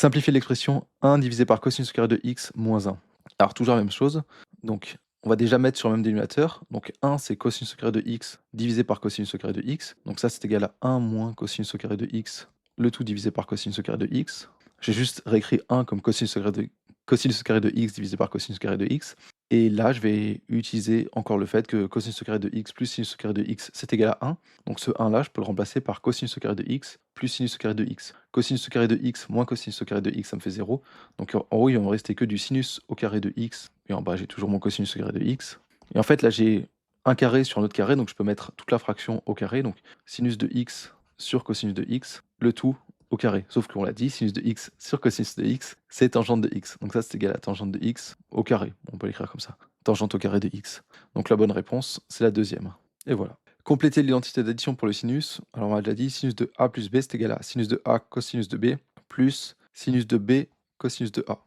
Simplifier l'expression 1 divisé par cosinus au carré de x moins 1. Alors toujours la même chose, donc on va déjà mettre sur le même dénominateur, donc 1 c'est cosinus au carré de x divisé par cosinus au carré de x, donc ça c'est égal à 1 moins cosinus au carré de x, le tout divisé par cosinus au carré de x. J'ai juste réécrit 1 comme cosinus au carré de x divisé par cosinus au carré de x, et là je vais utiliser encore le fait que cosinus au carré de x plus sinus au carré de x c'est égal à 1, donc ce 1 là je peux le remplacer par cosinus au carré de x plus sinus au carré de x. Cosinus au carré de x moins cosinus au carré de x, ça me fait 0. Donc en haut, il va me rester que du sinus au carré de x, et en bas, j'ai toujours mon cosinus au carré de x. Et en fait, là, j'ai un carré sur un autre carré, donc je peux mettre toute la fraction au carré, donc sinus de x sur cosinus de x, le tout au carré. Sauf qu'on l'a dit, sinus de x sur cosinus de x, c'est tangente de x. Donc ça, c'est égal à tangente de x au carré. On peut l'écrire comme ça. Tangente au carré de x. Donc la bonne réponse, c'est la deuxième. Et voilà. Compléter l'identité d'addition pour le sinus. Alors on a déjà dit, sinus de a plus b, c'est égal à sinus de a cosinus de b plus sinus de b cosinus de a.